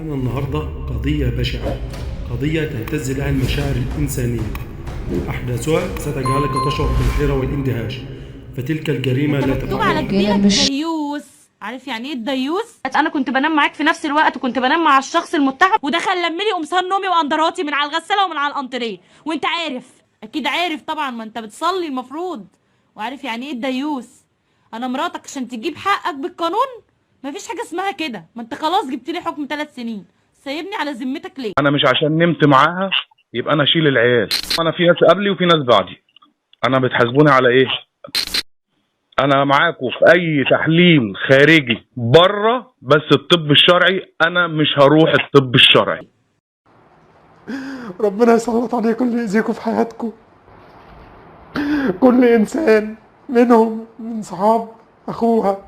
معنا النهاردة قضية بشعة، قضية تهتز لها المشاعر الإنسانية. أحداثها ستجعلك تشعر بالحيرة والاندهاش، فتلك الجريمة لا مكتوب على جبينك ديوس. عارف يعني ايه الديوس؟ انا كنت بنام معاك في نفس الوقت، وكنت بنام مع الشخص المتهم، ودخل لملي قمصان نومي واندراتي من على الغساله ومن على الانتريه، وانت عارف، اكيد عارف طبعا، ما انت بتصلي المفروض، وعارف يعني ايه الديوس. انا مراتك عشان تجيب حقك بالقانون، مفيش حاجه اسمها كده، ما انت خلاص جبت لي حكم 3 سنين، سايبني على ذمتك ليه؟ انا مش عشان نمت معاها يبقى انا اشيل العيال. انا في ناس قبلي وفي ناس بعدي، انا بتحاسبوني على ايه؟ انا معاكم في اي تحليل خارجي بره، بس الطب الشرعي انا مش هروح الطب الشرعي. ربنا يسلط عليكم اللي يأذيكم في حياتكم. كل انسان منهم من صحاب اخوها.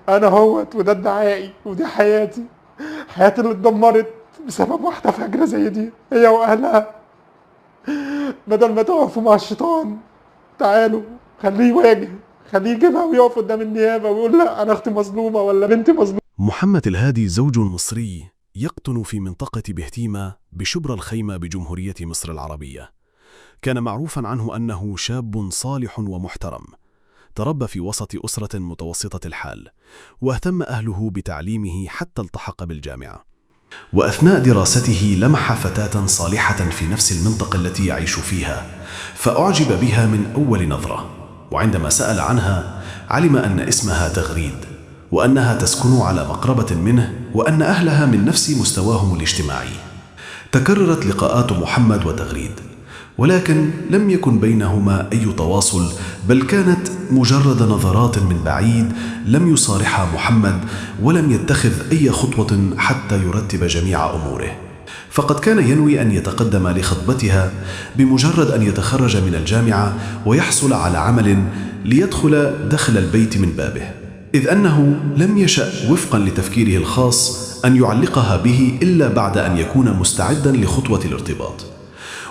انا هوت، وده ادعائي ودي حياتي اللي اتدمرت بسبب واحده فجره زي دي هي واهلها. بدل ما تقفوا مع الشيطان، تعالوا خليه يواجه، خليه يجيبها ويقف قدام النيابه ويقول لا انا اختي مظلومه ولا بنتي مظلومه. محمد الهادي زوج مصري يقطن في منطقة بهتيمة بشبرا الخيمة بجمهورية مصر العربية. كان معروفا عنه أنه شاب صالح ومحترم، تربى في وسط أسرة متوسطة الحال، واهتم أهله بتعليمه حتى التحق بالجامعة. وأثناء دراسته لمح فتاة صالحة في نفس المنطقة التي يعيش فيها، فأعجب بها من أول نظرة. وعندما سأل عنها علم أن اسمها تغريد، وأنها تسكن على مقربة منه، وأن أهلها من نفس مستواهم الاجتماعي. تكررت لقاءات محمد وتغريد، ولكن لم يكن بينهما أي تواصل، بل كانت مجرد نظرات من بعيد. لم يصارحها محمد ولم يتخذ أي خطوة حتى يرتب جميع أموره، فقد كان ينوي أن يتقدم لخطبتها بمجرد أن يتخرج من الجامعة ويحصل على عمل ليدخل دخل البيت من بابه، إذ أنه لم يشأ وفقا لتفكيره الخاص أن يعلقها به إلا بعد أن يكون مستعدا لخطوة الارتباط.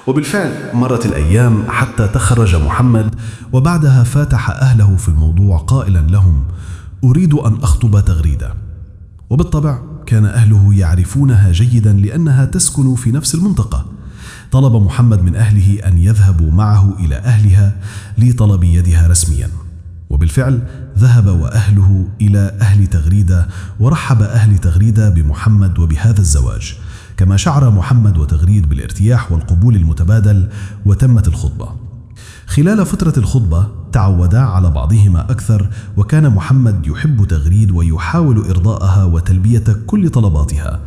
وبالفعل مرت الأيام حتى تخرج محمد، وبعدها فاتح أهله في الموضوع قائلا لهم: أريد أن أخطب تغريدة. وبالطبع كان أهله يعرفونها جيدا لأنها تسكن في نفس المنطقة. طلب محمد من أهله أن يذهبوا معه إلى أهلها لطلب يدها رسميا، وبالفعل ذهب وأهله إلى أهل تغريدة، ورحب أهل تغريدة بمحمد وبهذا الزواج، كما شعر محمد وتغريد بالارتياح والقبول المتبادل. وتمت الخطبة. خلال فترة الخطبة تعودا على بعضهما أكثر، وكان محمد يحب تغريد ويحاول إرضاءها وتلبية كل طلباتها.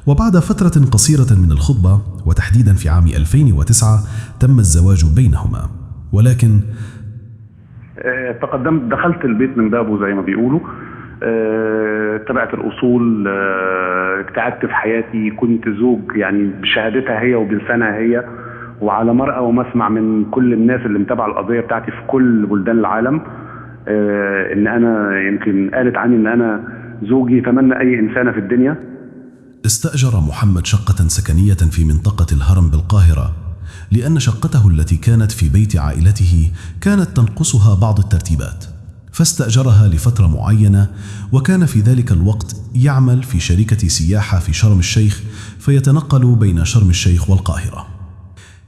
وبعد فترة قصيرة من الخطبة، وتحديدا في عام 2009، تم الزواج بينهما. ولكن دخلت البيت من بابه زي ما بيقولوا، تبعت الأصول، ابتعدت في حياتي، كنت زوج يعني بشهادتها هي وبلسانها هي، وعلى مرأى ومسمع من كل الناس اللي متابعة القضية بتاعتي في كل بلدان العالم، إن أنا يمكن قالت عني إن أنا زوجي يتمنى أي إنسانة في الدنيا. استأجر محمد شقة سكنية في منطقة الهرم بالقاهرة، لأن شقته التي كانت في بيت عائلته كانت تنقصها بعض الترتيبات، فاستأجرها لفترة معينة. وكان في ذلك الوقت يعمل في شركة سياحة في شرم الشيخ، فيتنقل بين شرم الشيخ والقاهرة.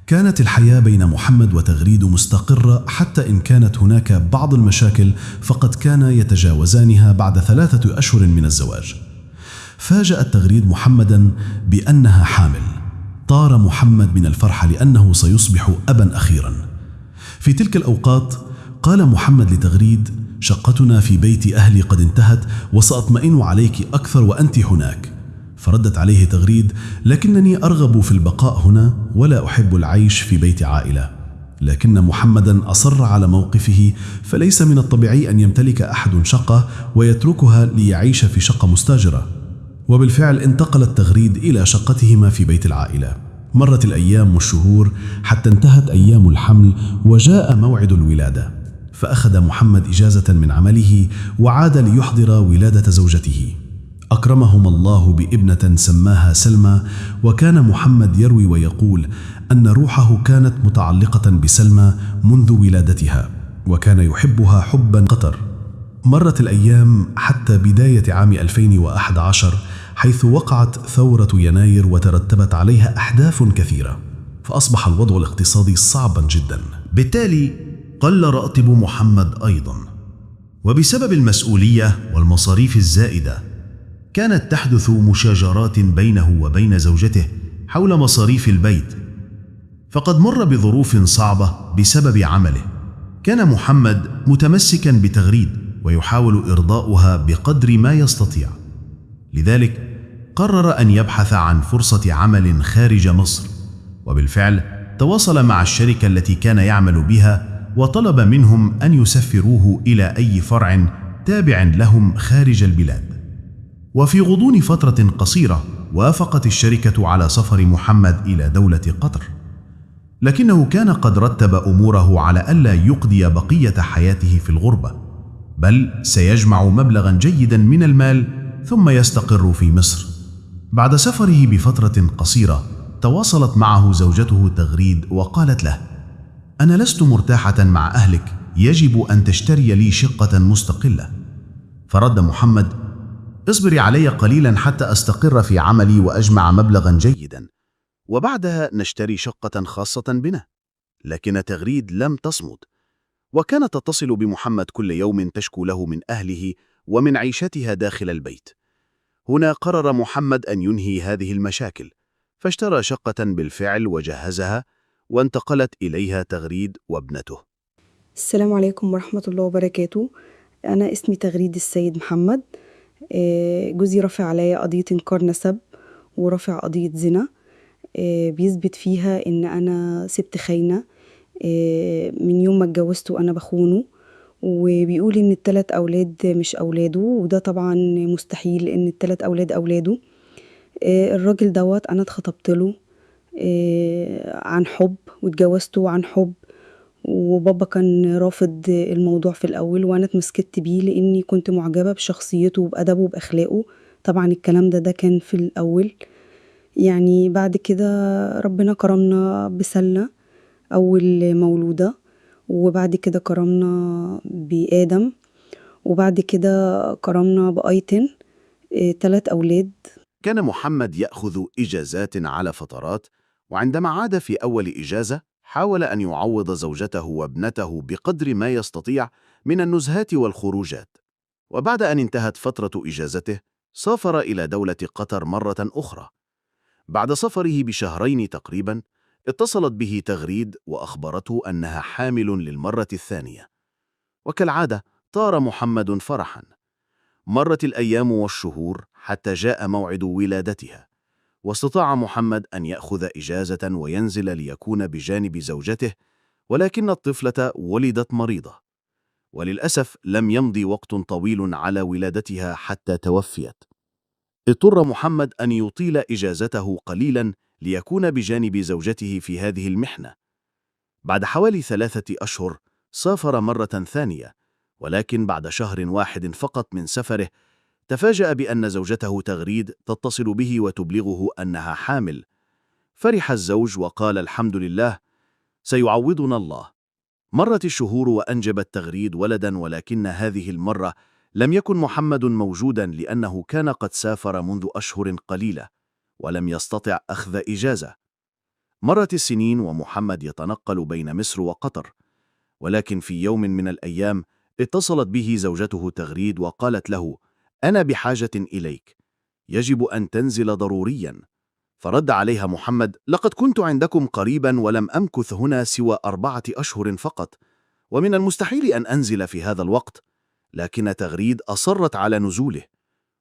كانت الحياة بين محمد وتغريد مستقرة، حتى إن كانت هناك بعض المشاكل فقد كان يتجاوزانها بعد 3 أشهر من الزواج. فاجأت تغريد محمدا بأنها حامل. طار محمد من الفرحة لأنه سيصبح أبا أخيرا. في تلك الأوقات قال محمد لتغريد: شقتنا في بيت أهلي قد انتهت، وسأطمئن عليك أكثر وأنت هناك. فردت عليه تغريد: لكنني أرغب في البقاء هنا، ولا أحب العيش في بيت عائلة. لكن محمدا أصر على موقفه، فليس من الطبيعي أن يمتلك أحد شقة ويتركها ليعيش في شقة مستاجرة. وبالفعل انتقلت تغريد إلى شقتهما في بيت العائلة. مرت الأيام والشهور حتى انتهت أيام الحمل، وجاء موعد الولادة، فأخذ محمد إجازة من عمله وعاد ليحضر ولادة زوجته. أكرمهما الله بابنة سماها سلمى. وكان محمد يروي ويقول أن روحه كانت متعلقة بسلمى منذ ولادتها، وكان يحبها حبا قطر. مرت الأيام حتى بداية عام 2011، حيث وقعت ثورة يناير وترتبت عليها أحداث كثيرة، فأصبح الوضع الاقتصادي صعبا جدا. بالتالي قل راتب محمد أيضا، وبسبب المسؤولية والمصاريف الزائدة كانت تحدث مشاجرات بينه وبين زوجته حول مصاريف البيت، فقد مر بظروف صعبة بسبب عمله. كان محمد متمسكا بتغريد ويحاول إرضاؤها بقدر ما يستطيع، لذلك قرر أن يبحث عن فرصة عمل خارج مصر، وبالفعل تواصل مع الشركة التي كان يعمل بها وطلب منهم أن يسفروه إلى أي فرع تابع لهم خارج البلاد. وفي غضون فترة قصيرة وافقت الشركة على سفر محمد إلى دولة قطر، لكنه كان قد رتب أموره على ألا يقضي بقية حياته في الغربة، بل سيجمع مبلغا جيدا من المال ثم يستقر في مصر. بعد سفره بفترة قصيرة تواصلت معه زوجته تغريد وقالت له: أنا لست مرتاحة مع أهلك، يجب أن تشتري لي شقة مستقلة. فرد محمد: اصبري علي قليلا حتى أستقر في عملي وأجمع مبلغا جيدا، وبعدها نشتري شقة خاصة بنا. لكن تغريد لم تصمد، وكانت تتصل بمحمد كل يوم تشكو له من أهله ومن عيشتها داخل البيت. هنا قرر محمد أن ينهي هذه المشاكل، فاشترى شقة بالفعل وجهزها، وانتقلت إليها تغريد وابنته. السلام عليكم ورحمة الله وبركاته. أنا اسمي تغريد السيد محمد. جوزي رافع عليا قضية إنكار نسب ورافع قضية زنا، بيثبت فيها إن أنا سبت خاينة من يوم ما اتجوزت وأنا بخونه، وبيقول إن ال3 أولاد مش أولاده، وده طبعا مستحيل إن ال3 أولاد أولاده. الراجل دوت أنا اتخطبت له عن حب واتجوزته عن حب، وبابا كان رافض الموضوع في الأول، وأنا اتمسكت بيه لأني كنت معجبة بشخصيته وبأدبه وبأخلاقه. طبعا الكلام ده كان في الأول. يعني بعد كده ربنا كرمنا بسلة أول مولودة، وبعد كده كرمنا بآدم، وبعد كده كرمنا بأيتن، 3 أولاد. كان محمد يأخذ إجازات على فترات، وعندما عاد في أول إجازة حاول أن يعوض زوجته وابنته بقدر ما يستطيع من النزهات والخروجات. وبعد أن انتهت فترة إجازته سافر إلى دولة قطر مرة أخرى. بعد سفره بشهرين تقريبا اتصلت به تغريد وأخبرته أنها حامل للمرة الثانية، وكالعادة طار محمد فرحا. مرت الأيام والشهور حتى جاء موعد ولادتها، واستطاع محمد أن يأخذ إجازة وينزل ليكون بجانب زوجته، ولكن الطفلة ولدت مريضة، وللأسف لم يمضي وقت طويل على ولادتها حتى توفيت. اضطر محمد أن يطيل إجازته قليلا ليكون بجانب زوجته في هذه المحنة. بعد حوالي 3 أشهر سافر مرة ثانية، ولكن بعد شهر واحد فقط من سفره تفاجأ بأن زوجته تغريد تتصل به وتبلغه أنها حامل. فرح الزوج وقال: الحمد لله، سيعوضنا الله. مرت الشهور وأنجبت تغريد ولدا، ولكن هذه المرة لم يكن محمد موجودا لأنه كان قد سافر منذ أشهر قليلة ولم يستطع أخذ إجازة. مرت السنين ومحمد يتنقل بين مصر وقطر، ولكن في يوم من الأيام اتصلت به زوجته تغريد وقالت له: أنا بحاجة إليك، يجب أن تنزل ضروريا. فرد عليها محمد: لقد كنت عندكم قريبا ولم أمكث هنا سوى 4 أشهر فقط، ومن المستحيل أن أنزل في هذا الوقت. لكن تغريد أصرت على نزوله،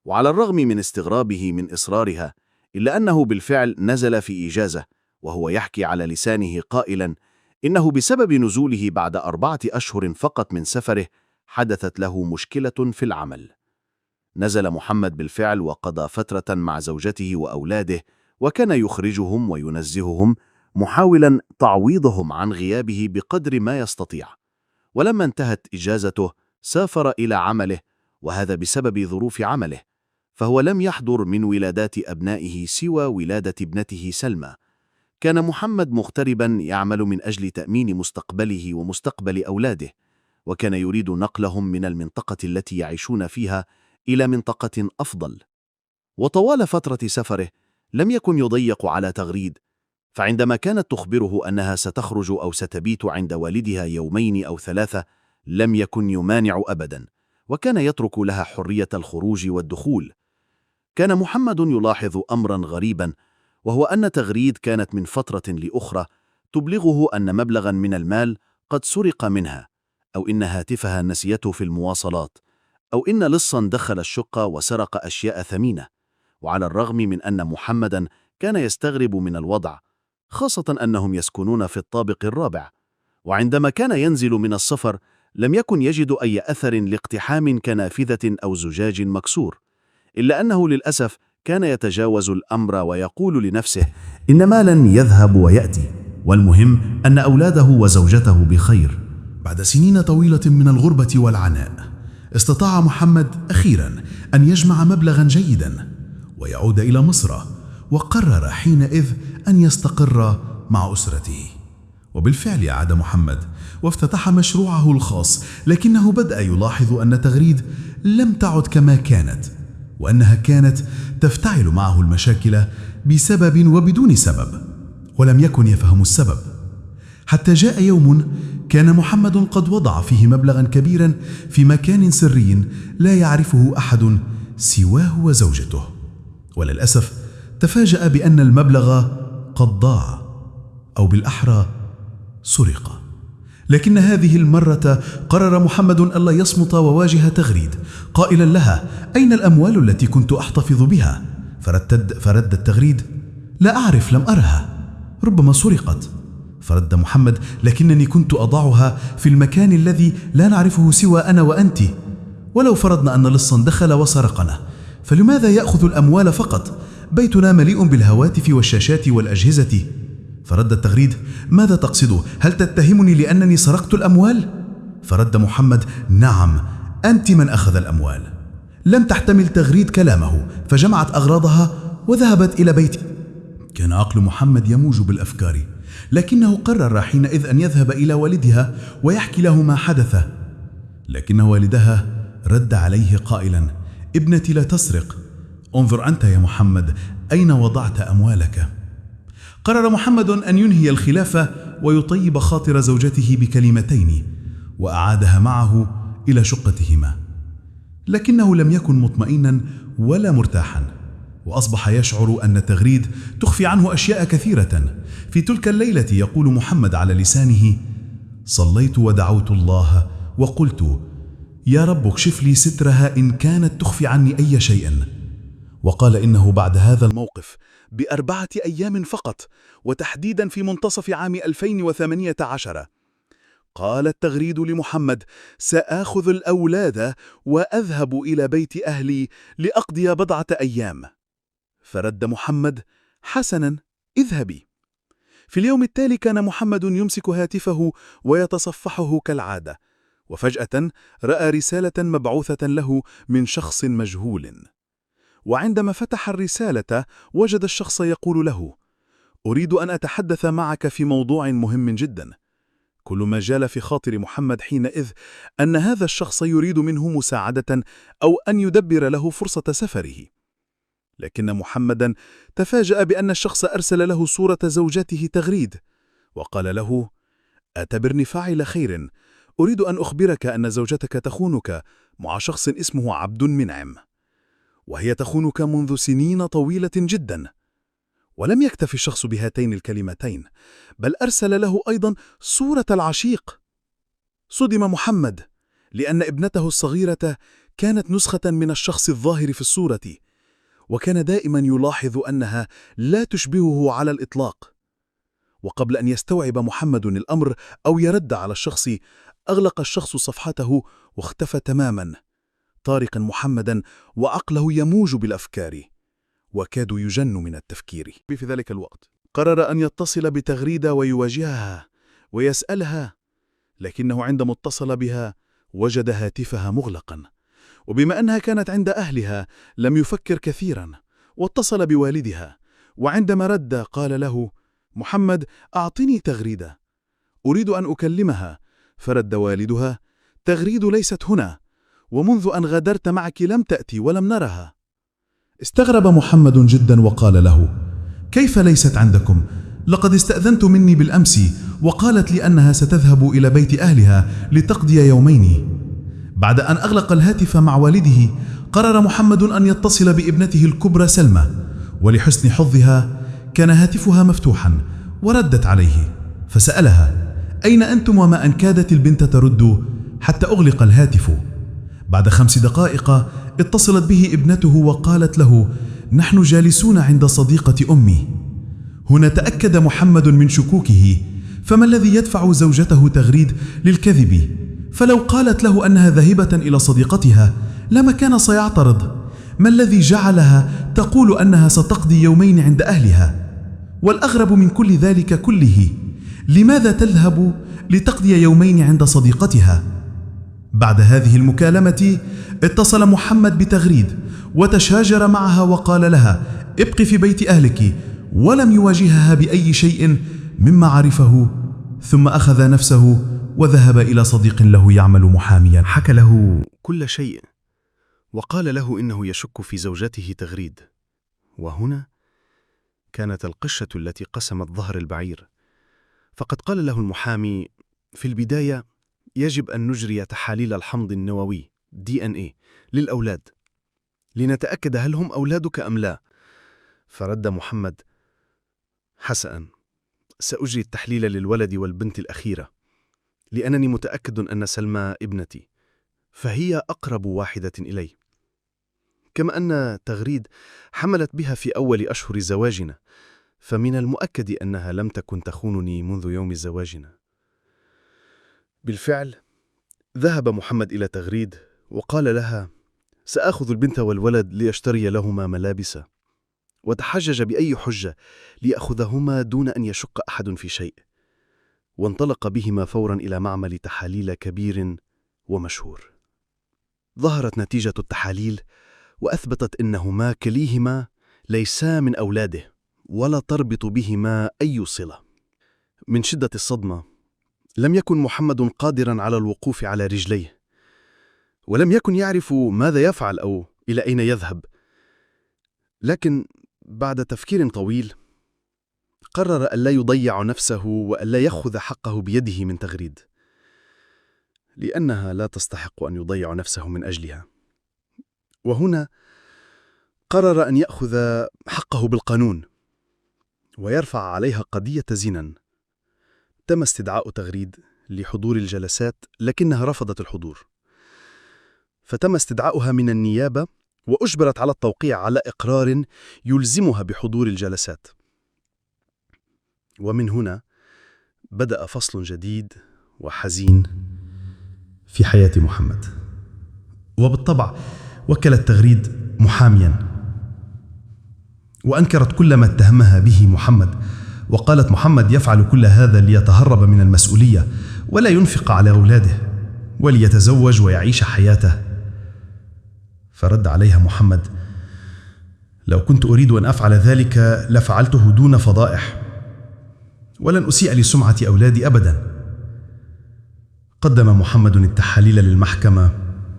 وعلى الرغم من استغرابه من إصرارها إلا أنه بالفعل نزل في إجازة، وهو يحكي على لسانه قائلا إنه بسبب نزوله بعد 4 أشهر فقط من سفره حدثت له مشكلة في العمل. نزل محمد بالفعل وقضى فترة مع زوجته وأولاده، وكان يخرجهم وينزههم محاولا تعويضهم عن غيابه بقدر ما يستطيع. ولما انتهت إجازته سافر إلى عمله، وهذا بسبب ظروف عمله، فهو لم يحضر من ولادات أبنائه سوى ولادة ابنته سلمى. كان محمد مغتربا يعمل من أجل تأمين مستقبله ومستقبل أولاده، وكان يريد نقلهم من المنطقة التي يعيشون فيها إلى منطقة أفضل. وطوال فترة سفره لم يكن يضيق على تغريد، فعندما كانت تخبره أنها ستخرج أو ستبيت عند والدها 2 أو 3 لم يكن يمانع أبدا، وكان يترك لها حرية الخروج والدخول. كان محمد يلاحظ أمرا غريبا، وهو أن تغريد كانت من فترة لأخرى تبلغه أن مبلغا من المال قد سرق منها، أو إن هاتفها نسيته في المواصلات، أو إن لصا دخل الشقة وسرق أشياء ثمينة. وعلى الرغم من أن محمدا كان يستغرب من الوضع، خاصة أنهم يسكنون في الطابق الرابع، وعندما كان ينزل من السفر لم يكن يجد أي أثر لاقتحام كنافذة أو زجاج مكسور، إلا أنه للأسف كان يتجاوز الأمر ويقول لنفسه: إن مالا يذهب ويأتي، والمهم أن أولاده وزوجته بخير. بعد سنين طويلة من الغربة والعناء، استطاع محمد أخيرا أن يجمع مبلغا جيدا ويعود إلى مصر، وقرر حينئذ أن يستقر مع أسرته. وبالفعل عاد محمد وافتتح مشروعه الخاص، لكنه بدأ يلاحظ أن تغريد لم تعد كما كانت، وأنها كانت تفتعل معه المشاكل بسبب وبدون سبب، ولم يكن يفهم السبب. حتى جاء يوم كان محمد قد وضع فيه مبلغا كبيرا في مكان سري لا يعرفه أحد سواه وزوجته، وللأسف تفاجأ بأن المبلغ قد ضاع، أو بالأحرى سرق. لكن هذه المرة قرر محمد ألا يصمت وواجه تغريد قائلا لها: أين الأموال التي كنت أحتفظ بها؟ فردت تغريد: لا أعرف، لم أرها، ربما سرقت. فرد محمد: لكنني كنت أضعها في المكان الذي لا نعرفه سوى أنا وأنت، ولو فرضنا أن لصا دخل وسرقنا فلماذا يأخذ الأموال فقط؟ بيتنا مليء بالهواتف والشاشات والأجهزة. فردت تغريد: ماذا تقصد؟ هل تتهمني لأنني سرقت الأموال؟ فرد محمد: نعم، أنت من أخذ الأموال. لم تحتمل تغريد كلامه، فجمعت أغراضها وذهبت إلى بيته. كان عقل محمد يموج بالأفكار، لكنه قرر حينئذ أن يذهب إلى والدها ويحكي له ما حدث. لكن والدها رد عليه قائلا: ابنتي لا تسرق، انظر أنت يا محمد أين وضعت أموالك. قرر محمد أن ينهي الخلاف ويطيب خاطر زوجته بكلمتين، وأعادها معه إلى شقتهما. لكنه لم يكن مطمئنا ولا مرتاحا، وأصبح يشعر أن تغريد تخفي عنه أشياء كثيرة. في تلك الليلة يقول محمد على لسانه: صليت ودعوت الله وقلت: يا رب اكشف لي سترها إن كانت تخفي عني أي شيء. وقال إنه بعد هذا الموقف ب4 أيام فقط، وتحديدا في منتصف عام 2018، قالت تغريد لمحمد: سآخذ الأولاد وأذهب إلى بيت أهلي لأقضي 4 أيام. فرد محمد: حسنا، اذهبي. في اليوم التالي كان محمد يمسك هاتفه ويتصفحه كالعادة، وفجأة رأى رسالة مبعوثة له من شخص مجهول. وعندما فتح الرسالة وجد الشخص يقول له: أريد أن أتحدث معك في موضوع مهم جدا. كل ما جال في خاطر محمد حينئذ أن هذا الشخص يريد منه مساعدة أو أن يدبر له فرصة سفره. لكن محمدا تفاجأ بأن الشخص أرسل له صورة زوجته تغريد، وقال له: اعتبرني فاعل خير، أريد أن أخبرك أن زوجتك تخونك مع شخص اسمه عبد المنعم، وهي تخونك منذ سنين طويلة جدا. ولم يكتفي الشخص بهاتين الكلمتين، بل أرسل له أيضا صورة العشيق. صدم محمد، لأن ابنته الصغيرة كانت نسخة من الشخص الظاهر في الصورة، وكان دائما يلاحظ أنها لا تشبهه على الإطلاق. وقبل أن يستوعب محمد الأمر أو يرد على الشخص، أغلق الشخص صفحته واختفى تماما، طارقا محمدا وعقله يموج بالأفكار، وكاد يجن من التفكير. في ذلك الوقت قرر أن يتصل بتغريد ويواجهها ويسألها، لكنه عندما اتصل بها وجد هاتفها مغلقا، وبما أنها كانت عند أهلها لم يفكر كثيرا واتصل بوالدها. وعندما رد قال له: محمد، أعطني تغريدة، أريد أن أكلمها. فرد والدها: تغريد ليست هنا، ومنذ أن غادرت معك لم تأتي ولم نرها. استغرب محمد جدا وقال له: كيف ليست عندكم؟ لقد استأذنت مني بالأمس وقالت لي أنها ستذهب إلى بيت أهلها لتقضي يومين. بعد أن أغلق الهاتف مع والده قرر محمد أن يتصل بابنته الكبرى سلمى، ولحسن حظها كان هاتفها مفتوحا وردت عليه، فسألها: أين أنتم؟ وما أن كادت البنت ترد حتى أغلق الهاتف. بعد 5 دقائق اتصلت به ابنته وقالت له: نحن جالسون عند صديقة أمي. هنا تأكد محمد من شكوكه، فما الذي يدفع زوجته تغريد للكذب؟ فلو قالت له أنها ذاهبة إلى صديقتها لما كان سيعترض. ما الذي جعلها تقول أنها ستقضي يومين عند أهلها؟ والأغرب من كل ذلك كله، لماذا تذهب لتقضي يومين عند صديقتها؟ بعد هذه المكالمة اتصل محمد بتغريد وتشاجر معها وقال لها: ابقي في بيت أهلك، ولم يواجهها بأي شيء مما عرفه. ثم أخذ نفسه وذهب إلى صديق له يعمل محاميا، حكى له كل شيء وقال له إنه يشك في زوجته تغريد. وهنا كانت القشة التي قسمت ظهر البعير، فقد قال له المحامي: في البداية يجب أن نجري تحاليل الحمض النووي DNA للأولاد لنتأكد هل هم أولادك أم لا. فرد محمد: حسنا، سأجري التحليل للولد والبنت الأخيرة، لأنني متأكد أن سلمى ابنتي، فهي أقرب واحدة إلي، كما أن تغريد حملت بها في أول أشهر زواجنا، فمن المؤكد أنها لم تكن تخونني منذ يوم زواجنا. بالفعل ذهب محمد إلى تغريد وقال لها: سأخذ البنت والولد ليشتري لهما ملابس، وتحجج بأي حجة ليأخذهما دون أن يشك أحد في شيء، وانطلق بهما فورا إلى معمل تحاليل كبير ومشهور. ظهرت نتيجة التحاليل وأثبتت أنهما كليهما ليسا من أولاده ولا تربط بهما أي صلة. من شدة الصدمة لم يكن محمد قادرا على الوقوف على رجليه، ولم يكن يعرف ماذا يفعل أو إلى أين يذهب. لكن بعد تفكير طويل قرر ألا يضيع نفسه وألا يأخذ حقه بيده من تغريد، لأنها لا تستحق أن يضيع نفسه من أجلها. وهنا قرر أن يأخذ حقه بالقانون ويرفع عليها قضية زنا. تم استدعاء تغريد لحضور الجلسات، لكنها رفضت الحضور، فتم استدعاؤها من النيابة وأجبرت على التوقيع على إقرار يلزمها بحضور الجلسات. ومن هنا بدأ فصل جديد وحزين في حياة محمد. وبالطبع وكلت تغريد محاميا، وأنكرت كل ما اتهمها به محمد، وقالت: محمد يفعل كل هذا ليتهرب من المسؤولية ولا ينفق على أولاده وليتزوج ويعيش حياته. فرد عليها محمد: لو كنت أريد أن أفعل ذلك لفعلته دون فضائح، ولن أسيء لسمعة أولادي أبدا. قدم محمد التحاليل للمحكمة،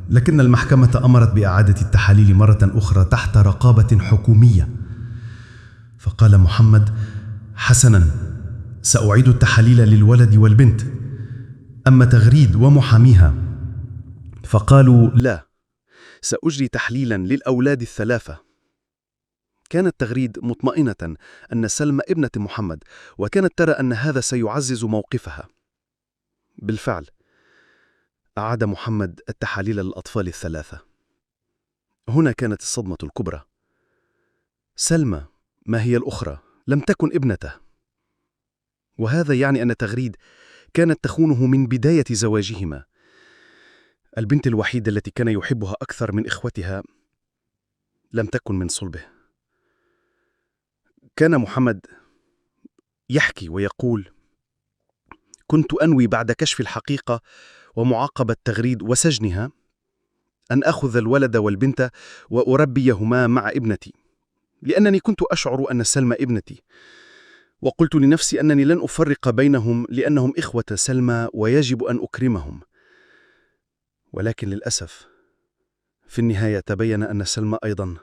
لكن المحكمة أمرت بإعادة التحاليل مرة أخرى تحت رقابة حكومية. فقال محمد: حسنا، سأعيد التحاليل للولد والبنت. أما تغريد ومحاميها فقالوا: لا، سأجري تحليلا للأولاد ال3. كانت تغريد مطمئنة أن سلمى ابنة محمد، وكانت ترى أن هذا سيعزز موقفها. بالفعل أعاد محمد التحاليل للأطفال ال3. هنا كانت الصدمة الكبرى. سلمى، ما هي الأخرى، لم تكن ابنته، وهذا يعني أن تغريد كانت تخونه من بداية زواجهما. البنت الوحيدة التي كان يحبها أكثر من إخوتها لم تكن من صلبه. كان محمد يحكي ويقول: كنت أنوي بعد كشف الحقيقة ومعاقبة تغريد وسجنها أن أخذ الولد والبنت وأربيهما مع ابنتي، لأنني كنت أشعر أن سلمى ابنتي، وقلت لنفسي أنني لن أفرق بينهم لأنهم إخوة سلمى ويجب أن أكرمهم. ولكن للأسف في النهاية تبين أن سلمى أيضا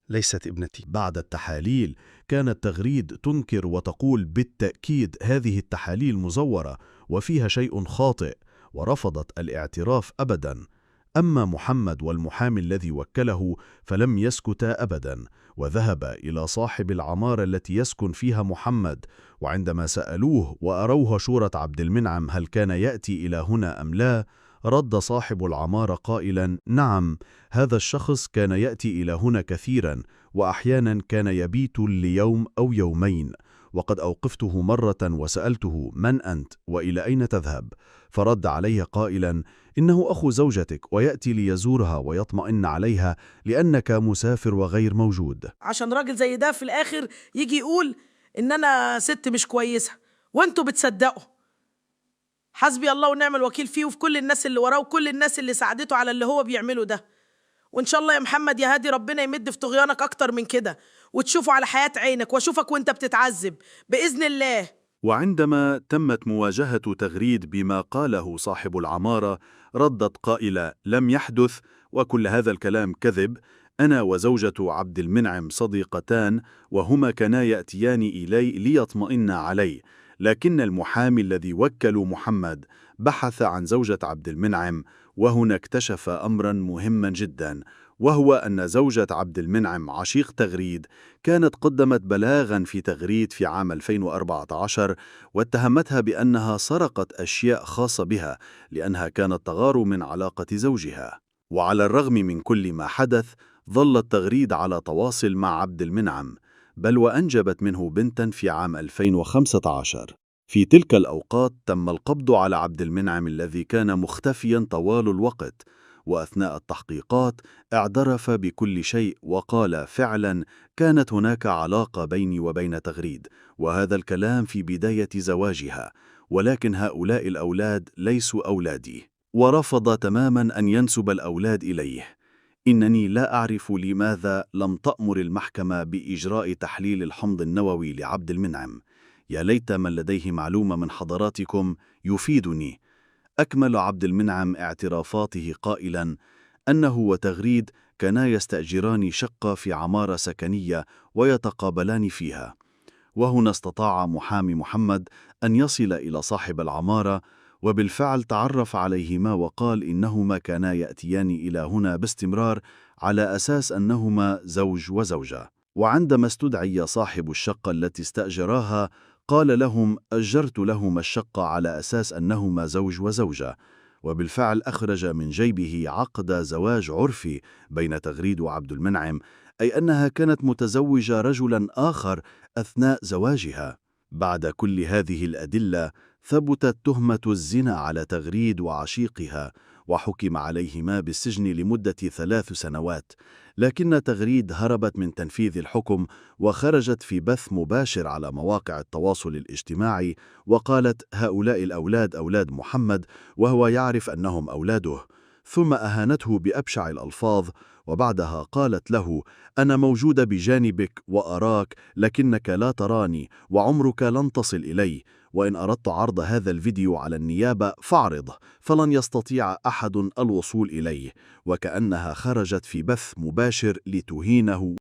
ليست ابنتي. بعد التحاليل كانت تغريد تنكر وتقول بالتأكيد هذه التحاليل مزورة وفيها شيء خاطئ، ورفضت الاعتراف أبدا. أما محمد والمحامي الذي وكله فلم يسكتا أبدا، وذهب إلى صاحب العمارة التي يسكن فيها محمد، وعندما سألوه وأروه شورة عبد المنعم هل كان يأتي إلى هنا أم لا، رد صاحب العمارة قائلا نعم، هذا الشخص كان يأتي إلى هنا كثيرا، وأحيانا كان يبيت ليوم أو يومين، وقد أوقفته مرة وسألته من أنت وإلى أين تذهب؟ فرد عليه قائلا إنه أخو زوجتك ويأتي ليزورها ويطمئن عليها لأنك مسافر وغير موجود. عشان راجل زي ده في الآخر يجي يقول إن أنا ست مش كويسة وأنتوا بتصدقوا. حسبي الله ونعم الوكيل فيه وفي كل الناس اللي وراه وكل الناس اللي ساعدته على اللي هو بيعمله ده. وإن شاء الله يا محمد يا هادي ربنا يمد في طغيانك أكتر من كده وتشوفه على حياة عينك وأشوفك وأنت بتتعذب بإذن الله. وعندما تمت مواجهة تغريد بما قاله صاحب العمارة ردت قائلة لم يحدث وكل هذا الكلام كذب، أنا وزوجة عبد المنعم صديقتان وهما كانا يأتيان إلي ليطمئن علي، لكن المحامي الذي وكلوا محمد بحث عن زوجة عبد المنعم، وهنا اكتشف أمرا مهما جدا، وهو أن زوجة عبد المنعم عشيق تغريد كانت قدمت بلاغا في تغريد في عام 2014 واتهمتها بأنها سرقت أشياء خاصة بها لأنها كانت تغار من علاقة زوجها. وعلى الرغم من كل ما حدث ظلت تغريد على تواصل مع عبد المنعم، بل وأنجبت منه بنتا في عام 2015. في تلك الأوقات تم القبض على عبد المنعم الذي كان مختفيا طوال الوقت، وأثناء التحقيقات اعترف بكل شيء وقال فعلا كانت هناك علاقة بيني وبين تغريد، وهذا الكلام في بداية زواجها، ولكن هؤلاء الأولاد ليسوا أولادي، ورفض تماما أن ينسب الأولاد إليه. إنني لا أعرف لماذا لم تأمر المحكمة بإجراء تحليل الحمض النووي لعبد المنعم. يا ليت من لديه معلومة من حضراتكم يفيدني. أكمل عبد المنعم اعترافاته قائلا أنه وتغريد كانا يستأجران شقة في عمارة سكنية ويتقابلان فيها، وهنا استطاع محامي محمد أن يصل إلى صاحب العمارة، وبالفعل تعرف عليهما وقال إنهما كانا يأتيان إلى هنا باستمرار على أساس أنهما زوج وزوجة. وعندما استدعي صاحب الشقة التي استأجراها قال لهم أجرت لهما الشقة على أساس أنهما زوج وزوجة، وبالفعل أخرج من جيبه عقد زواج عرفي بين تغريد وعبد المنعم، أي أنها كانت متزوجة رجلا آخر أثناء زواجها. بعد كل هذه الأدلة ثبتت تهمة الزنا على تغريد وعشيقها، وحكم عليهما بالسجن لمدة 3 سنوات، لكن تغريد هربت من تنفيذ الحكم وخرجت في بث مباشر على مواقع التواصل الاجتماعي وقالت هؤلاء الأولاد أولاد محمد وهو يعرف أنهم أولاده، ثم أهانته بأبشع الألفاظ، وبعدها قالت له أنا موجودة بجانبك وأراك لكنك لا تراني وعمرك لن تصل إلي، وإن أردت عرض هذا الفيديو على النيابة فاعرضه فلن يستطيع أحد الوصول إليه، وكأنها خرجت في بث مباشر لتهينه